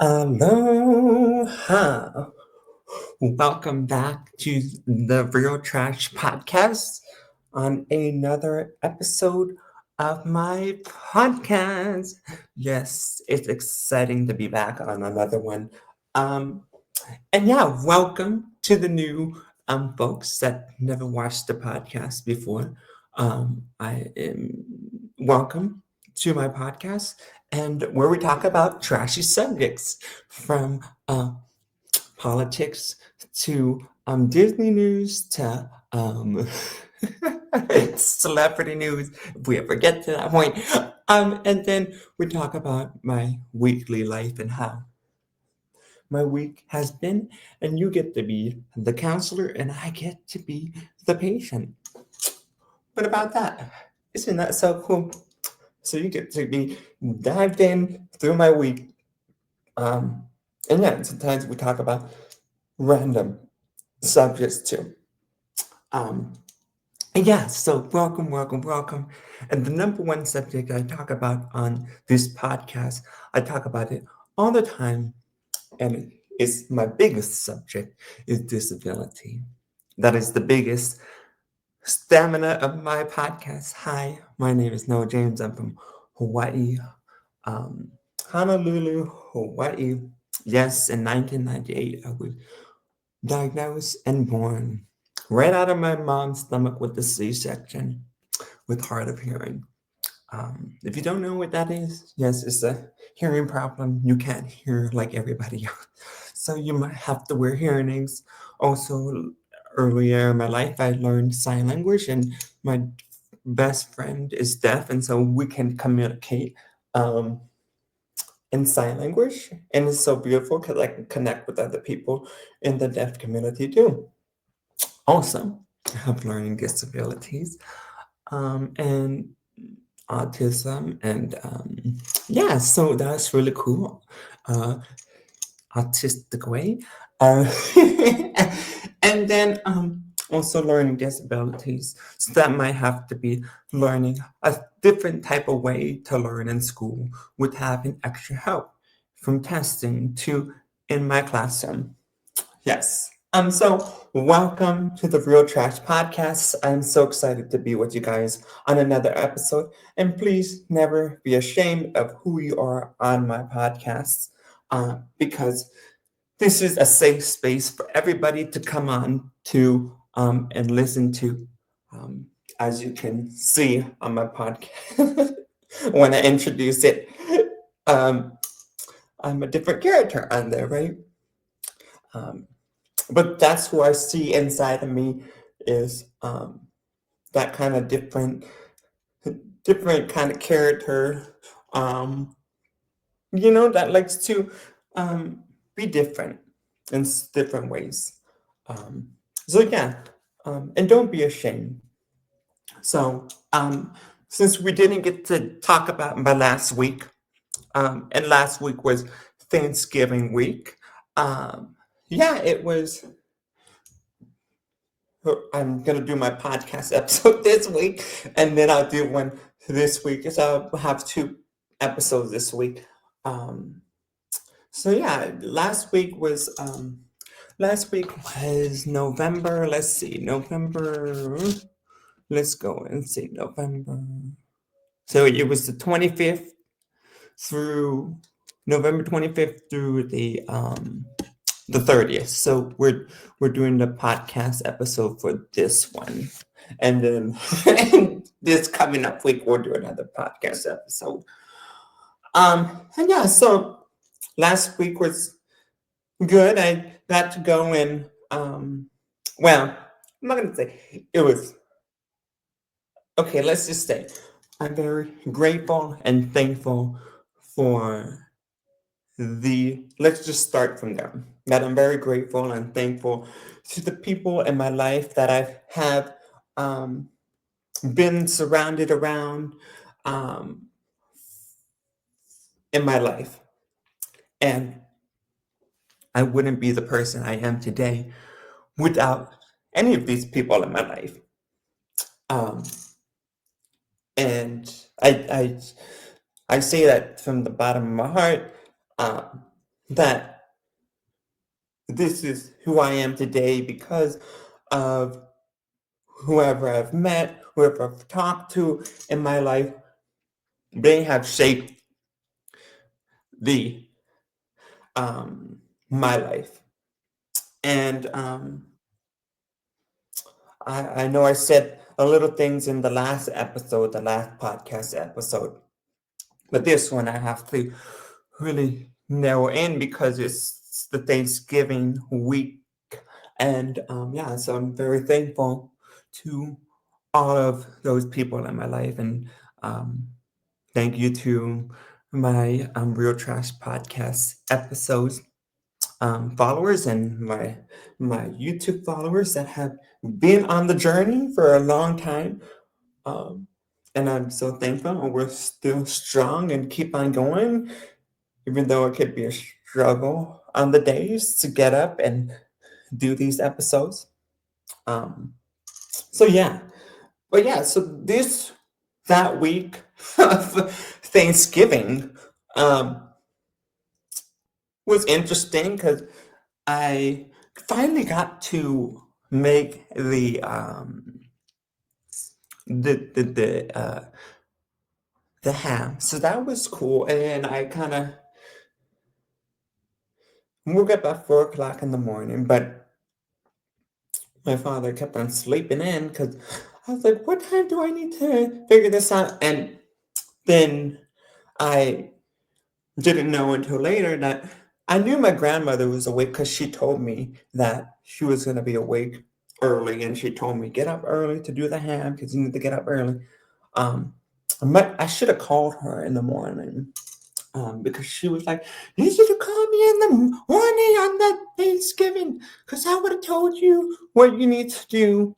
Aloha. Welcome back to the Real Trash Podcast on another episode of my podcast. Yes, it's exciting to be back on another one. Um, and yeah, welcome to the new folks that never watched the podcast before. I am welcome to my podcast and where we talk about trashy subjects from politics to Disney news to celebrity news, if we ever get to that point. And then we talk about my weekly life and how my week has been, and you get to be the counselor, and I get to be the patient. What about that? Isn't that so cool? So you get to be dived in through my week. And yeah, sometimes we talk about random subjects too. Um, and yeah, so welcome. And the number one subject I talk about on this podcast, I talk about it all the time, and it's my biggest subject is disability. That is the biggest stamina of my podcast. Hi, my name is Noah James. I'm from Hawaii, um, Honolulu, Hawaii. Yes, in 1998, I was diagnosed and born right out of my mom's stomach with the C-section with hard of hearing. If you don't know what that is, yes, it's a hearing problem. You can't hear like everybody else. So you might have to wear hearing aids. Also, earlier in my life, I learned sign language, and my best friend is deaf, and so we can communicate um, in sign language. And it's so beautiful because I can connect with other people in the deaf community too. Also, I have learning disabilities and autism, and yeah, so that's really cool. Uh, Autistic way. Uh, and then also learning disabilities. So that might have to be learning a different type of way to learn in school with having extra help from testing to in my classroom. Yes. So welcome to the Real Trash Podcast. I'm so excited to be with you guys on another episode. And please never be ashamed of who you are on my podcast, because this is a safe space for everybody to come on to and listen to. Um, as you can see on my podcast, when I introduce it, um, I'm a different character on there, right? Um, but that's who I see inside of me is that kind of different kind of character, um, that likes to um, be different in different ways. Um, so yeah, and don't be ashamed. So since we didn't get to talk about my last week, and last week was Thanksgiving week. Yeah, it was. I'm gonna do my podcast episode this week, and then I'll do one this week. So I'll have two episodes this week. Um, so yeah, last week was November. Let's see, November. Let's go and see November. So it was the 25th through November 25th through the 30th. So we're doing the podcast episode for this one. And then this coming up week we'll do another podcast episode. And yeah, so last week was good. I got to go and well, I'm not gonna say it was okay, let's just say I'm very grateful and thankful for let's just start from there. That I'm very grateful and thankful to the people in my life that I have um, been surrounded around um, in my life. And I wouldn't be the person I am today without any of these people in my life. Um, and I say that from the bottom of my heart. Um, that this is who I am today because of whoever I've met, whoever I've talked to in my life. They have shaped the my life. And I know I said a little things in the last episode, the last podcast episode, but this one I have to really narrow in because it's the Thanksgiving week. And yeah, so I'm very thankful to all of those people in my life. And um, thank you to my Real Trash podcast episodes followers and my YouTube followers that have been on the journey for a long time. Um, and I'm so thankful. And we're still strong and keep on going, even though it could be a struggle on the days to get up and do these episodes. Um, so yeah, but yeah, so that week of Thanksgiving was interesting because I finally got to make the ham, so that was cool. And I kind of woke up at 4 o'clock in the morning, but my father kept on sleeping in because I was like, "What time do I need to figure this out?" And then I didn't know until later that I knew my grandmother was awake because she told me that she was going to be awake early, and she told me get up early to do the ham because you need to get up early. Um, but I should have called her in the morning because she was like, "You should have called me in the morning on that Thanksgiving because I would have told you what you need to do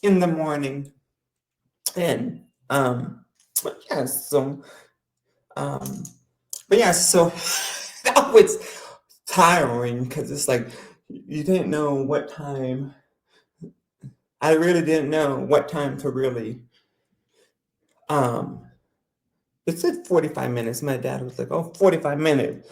in the morning." And but yeah, so um, but yeah, so that was tiring because it's like you didn't know what time. I really didn't know what time to really. Um, it said 45 minutes. My dad was like, "Oh, 45 minutes,"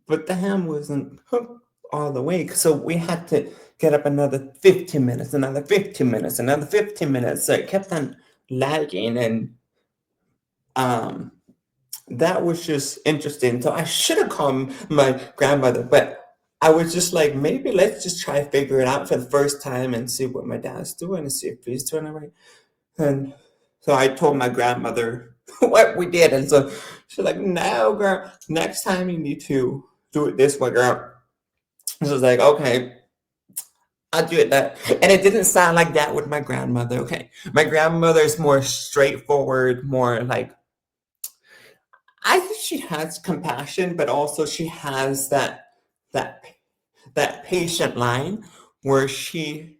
but the ham wasn't cooked all the way, so we had to get up another 15 minutes, another 15 minutes, another 15 minutes. So it kept on lagging, and um, that was just interesting. So I should have called my grandmother, but I was just like, maybe let's just try to figure it out for the first time and see what my dad's doing and see if he's doing it right. And so I told my grandmother what we did. And so she's like, no, girl, next time you need to do it this way, girl. She was like, okay, I'll do it that. And it didn't sound like that with my grandmother. Okay. My grandmother is more straightforward, more like, I think she has compassion, but also she has that that patient line where she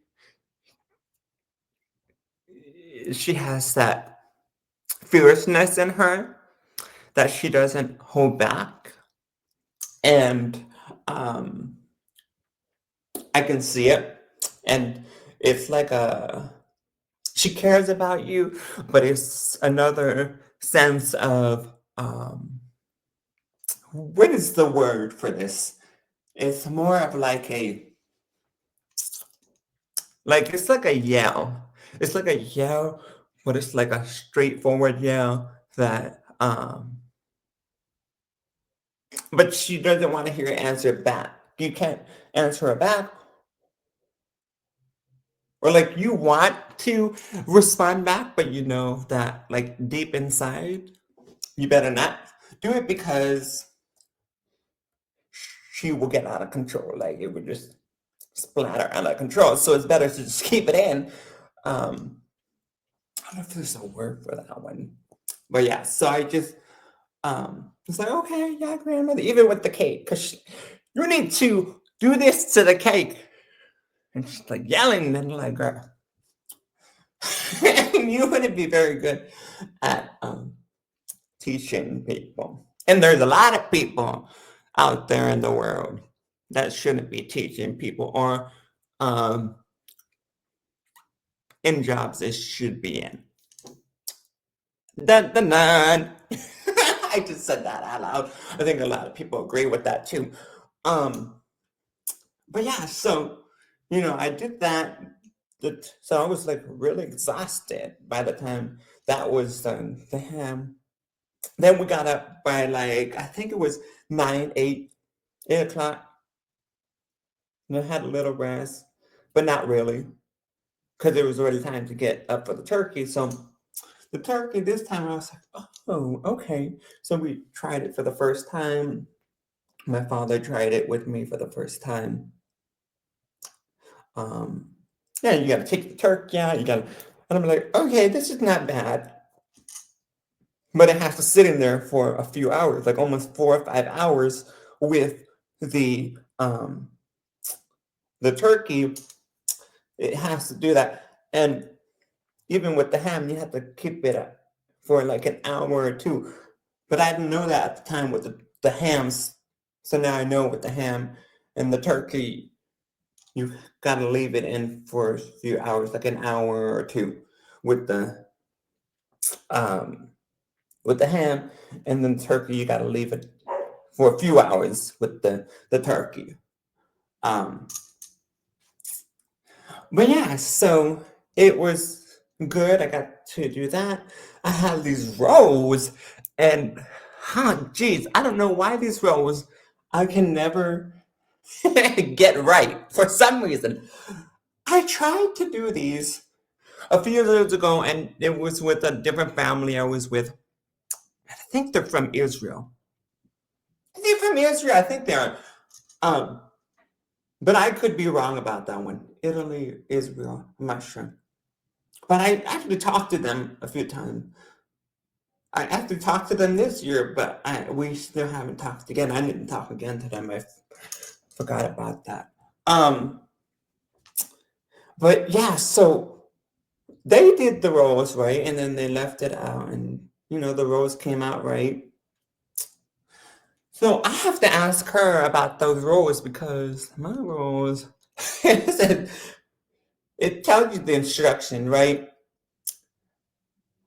has that fierceness in her that she doesn't hold back, and um, I can see it, and it's like a she cares about you, but it's another sense of what is the word for this? It's more of like it's like a yell. It's like a yell, but it's like a straightforward yell that but she doesn't want to hear an answer back. You can't answer her back. Or like you want to respond back, but you know that like deep inside, you better not do it because she will get out of control. Like it would just splatter out of control. So it's better to just keep it in. I don't know if there's a word for that one. But yeah, so I just it's like, okay, yeah, grandmother, even with the cake, because you need to do this to the cake. And she's like yelling, and like, girl, you wouldn't be very good at teaching people. And there's a lot of people out there in the world that shouldn't be teaching people or um, in jobs they should be in. Dun, dun, dun. I just said that out loud. I think a lot of people agree with that too. Um, but yeah, so I did that. So I was like really exhausted by the time that was done. Then we got up by like I think it was 9, 8 o'clock. And I had a little rest, but not really, because it was already time to get up for the turkey. So the turkey this time I was like, oh, okay. So we tried it for the first time. My father tried it with me for the first time. Um, yeah, you got to take the turkey out. And I'm like, okay, this is not bad, but it has to sit in there for a few hours, like almost 4 or 5 hours with the um the turkey. It has to do that, and even with the ham, you have to keep it up for like an hour or two. But I didn't know that at the time with the hams. So now I know with the ham and the turkey, you gotta leave it in for a few hours, like an hour or two with um the ham, and then turkey you gotta leave it for a few hours with the turkey. Um but yeah, so it was good. I got to do that. I had these rolls, and geez, I don't know why these rolls I can never get right for some reason. I tried to do these a few years ago, and it was with a different family I was with. I think they're from Israel. They're from Israel. I think they are. Um, but I could be wrong about that one. Italy, Israel. I'm not sure. But I actually talked to them a few times. I actually talked to them this year, but we still haven't talked again. I didn't talk again to them. I forgot about that. Um, but yeah, so they did the rolls right, and then they left it out, and the rolls came out right. So I have to ask her about those rolls because my rolls, it tells you the instruction, right?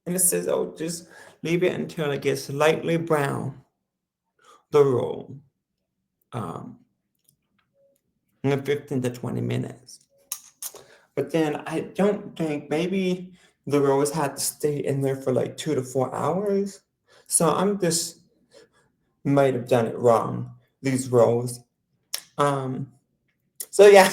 And it says, oh, just leave it until it gets lightly brown, the roll, um, in 15 to 20 minutes. But then I don't think maybe the rolls had to stay in there for like 2 to 4 hours. So I'm just might have done it wrong, these rolls. Um, so yeah,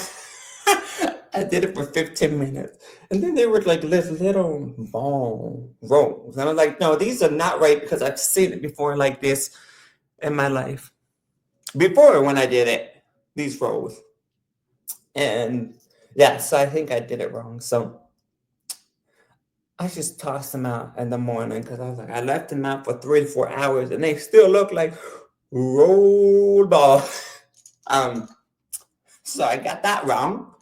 I did it for 15 minutes. And then they were like this little ball rolls. And I was like, no, these are not right because I've seen it before like this in my life. Before when I did it, these rolls. And yeah, so I think I did it wrong. So I just tossed them out in the morning because I was like, I left them out for 3 to 4 hours and they still look like rolled ball. um, so I got that wrong.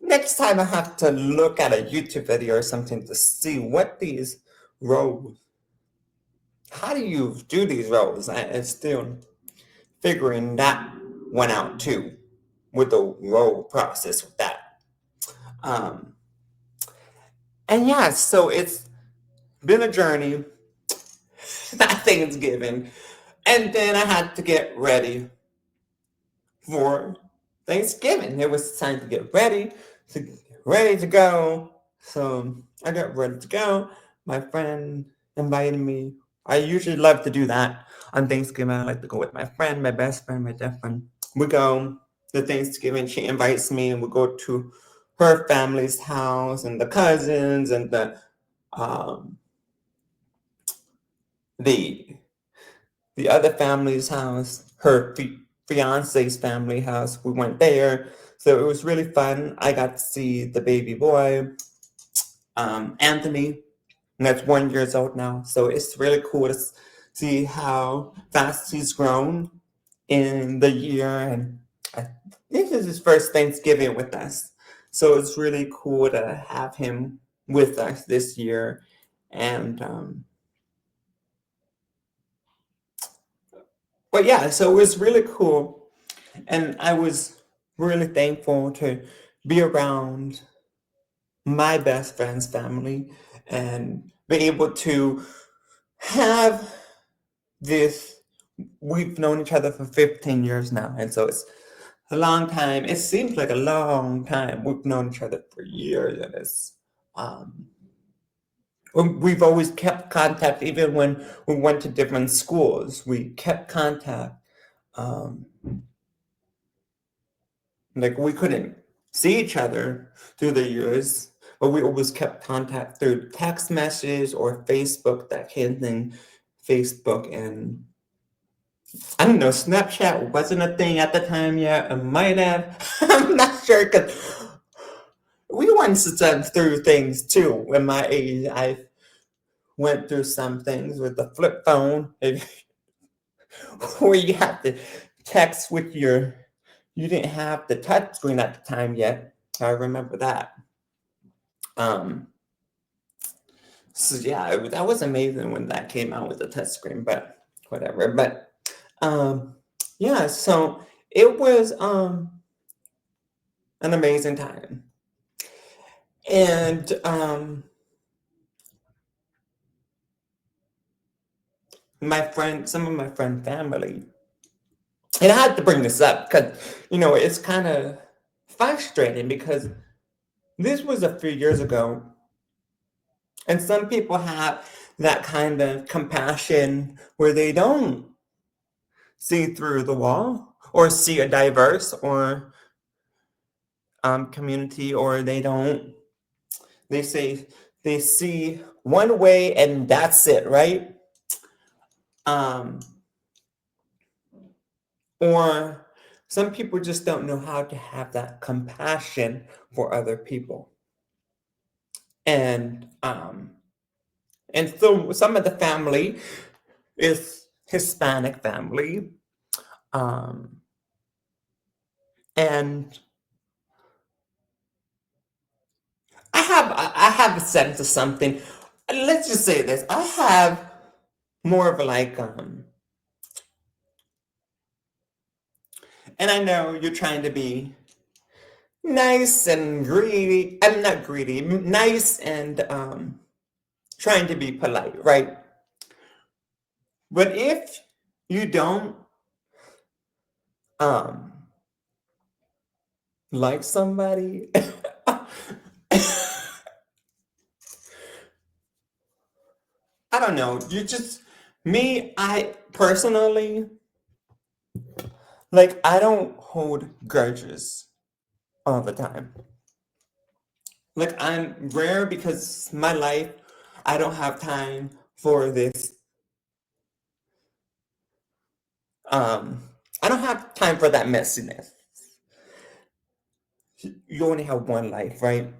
Next time I have to look at a YouTube video or something to see what these rolls, how do you do these rolls? I'm still figuring that one out too with the roll process with that. Um, and yeah, so it's been a journey, that Thanksgiving. And then I had to get ready for Thanksgiving. It was time to get ready to go. So I got ready to go. My friend invited me. I usually love to do that on Thanksgiving. I like to go with my friend, my best friend, my deaf friend. We go to Thanksgiving. She invites me, and we go to her family's house and the cousins and um, the the other family's house, her fiance's family house. We went there. So it was really fun. I got to see the baby boy, Anthony, and that's 1 year old now. So it's really cool to see how fast he's grown in the year. And I think this is his first Thanksgiving with us. So it's really cool to have him with us this year. And but yeah, so it was really cool. And I was really thankful to be around my best friend's family and be able to have this we've known each other for 15 years now, and so it's a long time. It seems like a long time. We've known each other for years, and it's um, we've always kept contact, even when we went to different schools. We kept contact. Um, like we couldn't see each other through the years, but we always kept contact through text messages or Facebook. That kind of thing, Facebook and I don't know. Snapchat wasn't a thing at the time yet. It might have. I'm not sure because we went through things too. In my age, I went through some things with the flip phone, where you have to text with your. You didn't have the touch screen at the time yet. I remember that. Um, so yeah, that was amazing when that came out with the touch screen, but whatever. But um, yeah, so it was an amazing time. And some of my friend family, and I had to bring this up because, it's kind of frustrating because this was a few years ago, and some people have that kind of compassion where they don't see through the wall or see a diverse or community, or they say they see one way and that's it, right? Um, or some people just don't know how to have that compassion for other people. And so some of the family is Hispanic family. Um, and I have a sense of something. Let's just say this. I have more of a and I know you're trying to be nice and greedy. I'm not greedy, nice and trying to be polite, right? But if you don't um like somebody, I don't know, you just me, I personally, like, I don't hold grudges all the time. Like, I'm rare because my life, I don't have time for this. Um, I don't have time for that messiness. You only have one life, right?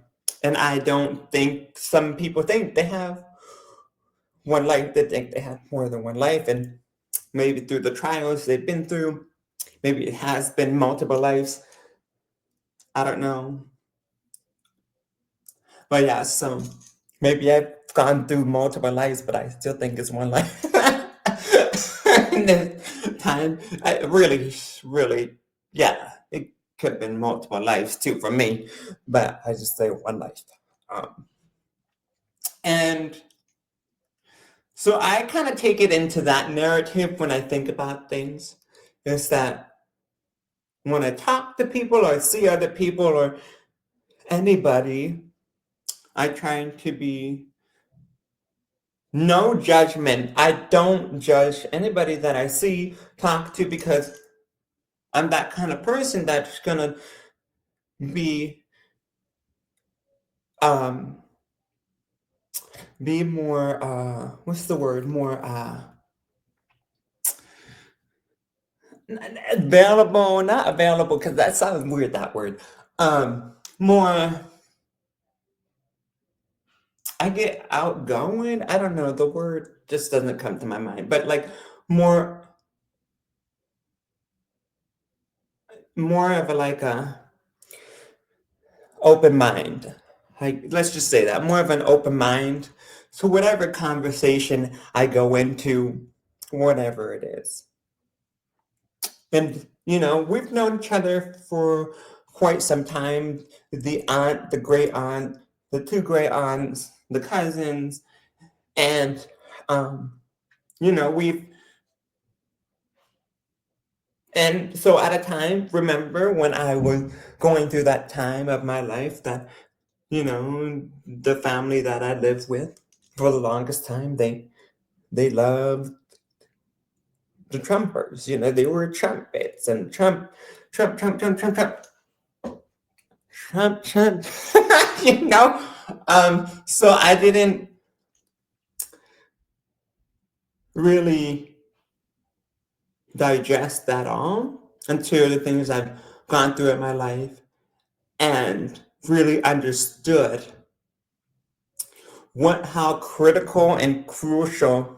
And I don't think some people think they have one life. They think they have more than one life, and maybe through the trials they've been through, maybe it has been multiple lives. I don't know. But yeah, so maybe I've gone through multiple lives, but I still think it's one life. And then time, I really, really, yeah, it could have been multiple lives too for me, but I just say one life. Um, and so I kind of take it into that narrative when I think about things, is that when I talk to people or see other people or anybody, I try to be no judgment. I don't judge anybody that I see, talk to, because I'm that kind of person that's gonna be um be more what's the word? More available, not available because that sounds weird, that word. More I get outgoing. I don't know, the word just doesn't come to my mind, but like more more of a like a open mind. Like, let's just say that more of an open mind. So whatever conversation I go into, whatever it is. And we've known each other for quite some time. The aunt, the great aunt, the two great aunts, the cousins, and we've And so at a time, remember when I was going through that time of my life that, the family that I lived with for the longest time, they loved the Trumpers. They were trumpets and Trump, Trump, Trump, Trump, Trump, Trump, Trump, Trump. you know. So I didn't really digest that all until the things I've gone through in my life and really understood how critical and crucial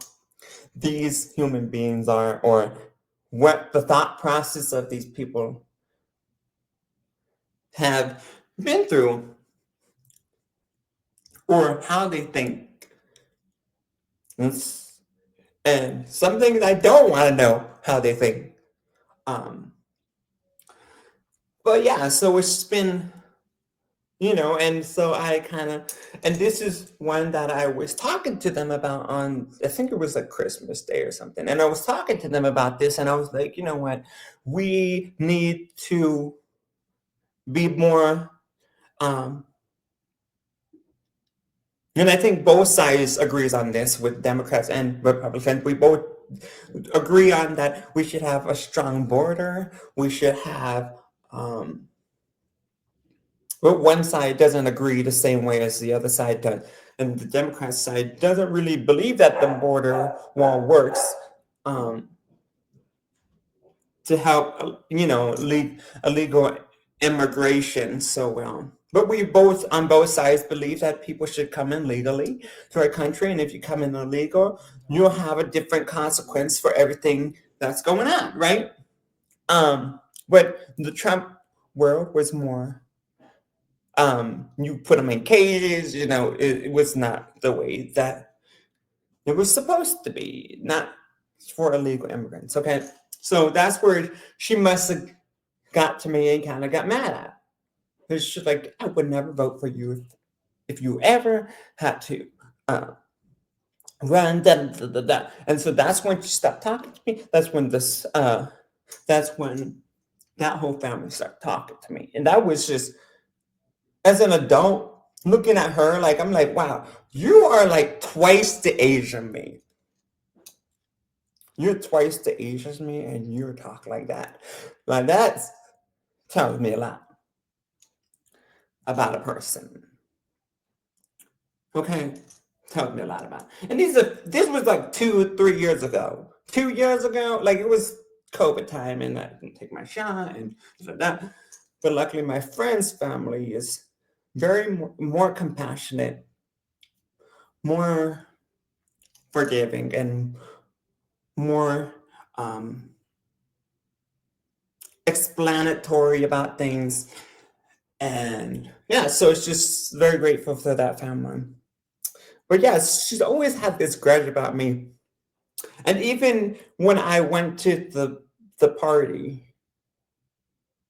these human beings are, or what the thought process of these people have been through, or how they think. And some things I don't want to know how they think. Um, but yeah, so it's been, and so and this is one that I was talking to them about on, I think it was like Christmas Day or something. And I was talking to them about this, and I was like, you know what? We need to be more, um, and I think both sides agrees on this with Democrats and Republicans. We both agree on that we should have a strong border. We should have, but one side doesn't agree the same way as the other side does. And the Democrat side doesn't really believe that the border wall works, um, to help, illegal immigration so well. But we both, on both sides, believe that people should come in legally to our country. And if you come in illegal, you'll have a different consequence for everything that's going on, right? But the Trump world was more, you put them in cages, it was not the way that it was supposed to be, not for illegal immigrants. Okay. So that's where she must have got to me and kind of got mad at. It's just like, I would never vote for you if you ever had to run, da, da, da, da. And so that's when she stopped talking to me. That's when that whole family started talking to me. And that was just, as an adult, looking at her, like, I'm like, wow, you are like twice the age of me. You're twice the age as me, and you're talking like that. Like, that tells me a lot about a person. Okay, tells me a lot about. And this was like 2 3 years ago. 2 years ago, like, it was COVID time, and I didn't take my shot and that. But luckily, my friend's family is very more compassionate, more forgiving, and more explanatory about things. And yeah, so it's just very grateful for that family. But yeah, she's always had this grudge about me. And even when I went to the party,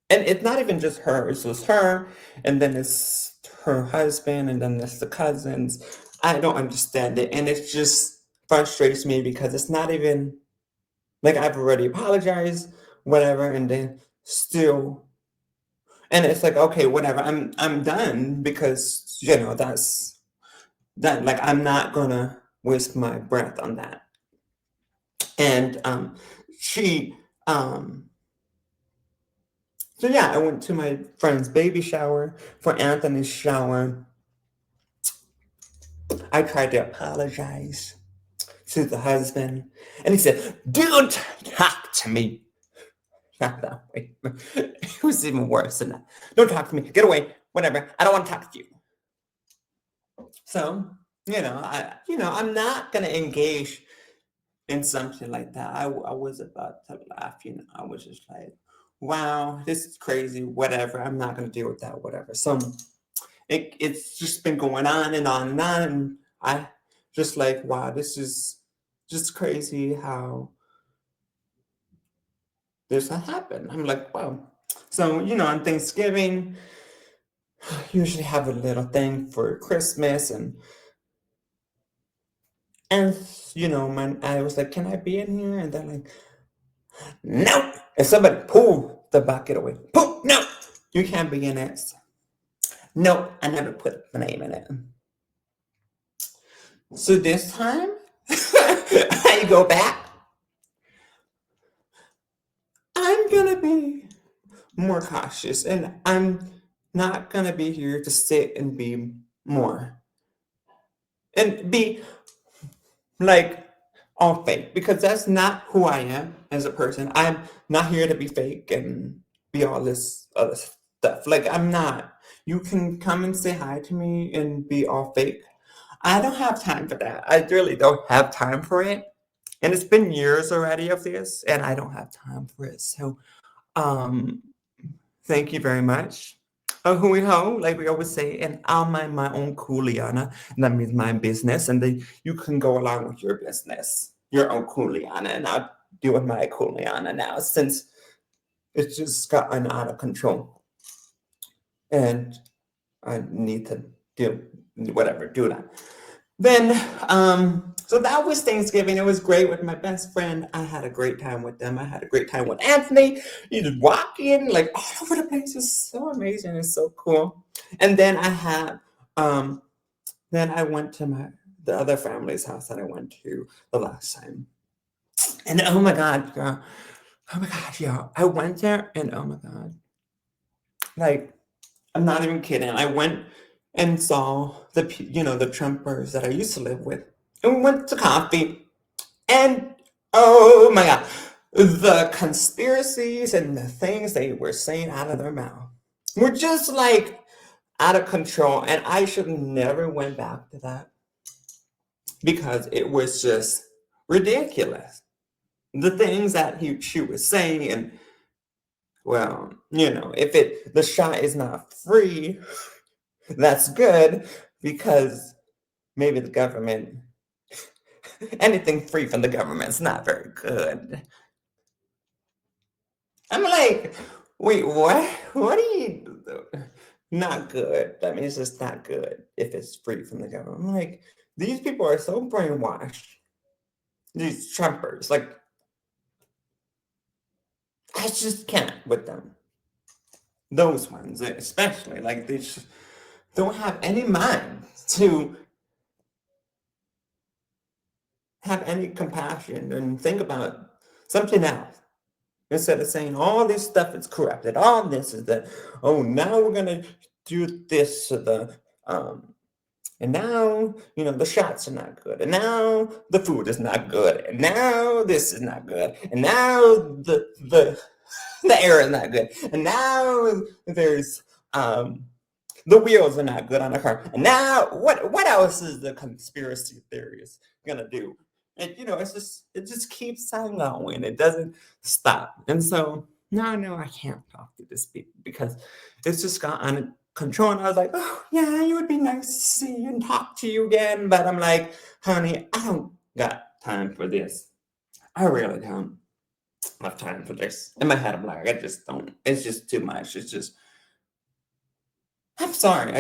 and it's not even just her, it's just her, and then it's her husband, and then there's the cousins. I don't understand it. And it just frustrates me because it's not even like, I've already apologized, whatever, and then still, and it's like, okay, whatever, I'm done, because that's that, like, I'm not gonna waste my breath on that. And she so yeah, I went to my friend's baby shower, for Anthony's shower. I tried to apologize to the husband, and he said, "Don't talk to me." Not that way. It was even worse than that. "Don't talk to me. Get away. Whatever. I don't want to talk to you." So, I'm not gonna engage in something like that. I was about to laugh. I was just like, "Wow, this is crazy." Whatever. I'm not gonna deal with that. Whatever. So it's just been going on and on and on, and I just like, wow, this is just crazy how this happened. I'm like, wow. So, on Thanksgiving, usually have a little thing for Christmas, and I was like, "Can I be in here?" And they're like, No. If somebody pull the bucket away, pull, no, you can't be in it. No, I never put my name in it. So this time, I go back. I'm gonna be more cautious, and I'm not gonna be here to sit and be more and be like all fake, because that's not who I am as a person. I'm not here to be fake and be all this other stuff. Like, I'm not. You can come and say hi to me and be all fake. I don't have time for that. I really don't have time for it. And it's been years already of this, and I don't have time for it. So, um, thank you very much. Hui ho, like we always say, and I'll mind my own kuleana. And that means my business, and then you can go along with your business, your own kuleana, and I'll deal with my kuleana now, since it's just gotten out of control, and I need to do that. Then, so that was Thanksgiving. It was great with my best friend. I had a great time with them. I had a great time with Anthony. He just walking like all over the place. It's so amazing. It's so cool. And then then I went to the other family's house that I went to the last time. And oh my God, girl. Oh my God, y'all. I went there and oh my God. Like, I'm not even kidding. I went and saw the Trumpers that I used to live with. And we went to coffee. And oh my God, the conspiracies and the things they were saying out of their mouth were just like out of control. And I should never went back to that, because it was just ridiculous. The things that she was saying, and well, if the shot is not free, that's good, because maybe the government, anything free from the government is not very good. I'm like, wait, what? What are you? Not good. That means it's not good if it's free from the government. I'm like, these people are so brainwashed. These Trumpers, like, I just can't with them. Those ones, especially, like, they just don't have any mind to have any compassion and think about something else. Instead of saying all this stuff is corrupted, all this is that, oh, now we're gonna do this to and now the shots are not good, and now the food is not good, and now this is not good, and now the air is not good, and now there's the wheels are not good on the car, and now what else is the conspiracy theories gonna do? And it just keeps on going. It doesn't stop. And so no, I can't talk to this people, because it's just got on control. And I was like, oh yeah, it would be nice to see you and talk to you again. But I'm like, honey, I don't got time for this. I really don't have time for this. In my head, I'm like, I just don't. It's just too much. It's just, I'm sorry.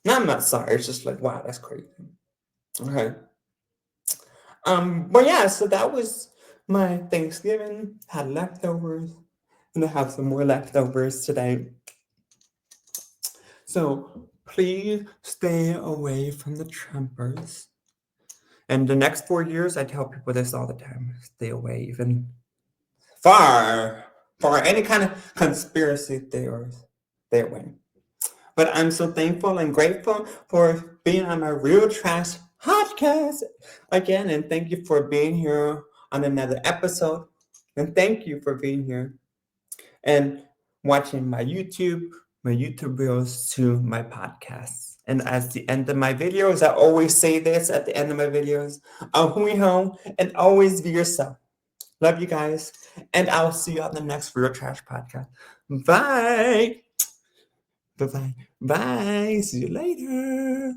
No, I'm not sorry. It's just like, wow, that's crazy. Okay. But yeah, so that was my Thanksgiving. Had leftovers, and I have some more leftovers today. So please stay away from the Trumpers. And the next 4 years, I tell people this all the time: stay away, even far, any kind of conspiracy theories. Stay away. But I'm so thankful and grateful for being on my Real Trash podcast again. And thank you for being here on another episode. And thank you for being here and watching my YouTube reels to my podcasts. And at the end of my videos, I always say this at the end of my videos: hui home, and always be yourself. Love you guys. And I'll see you on the next Real Trash podcast. Bye. Bye-bye. Bye. See you later.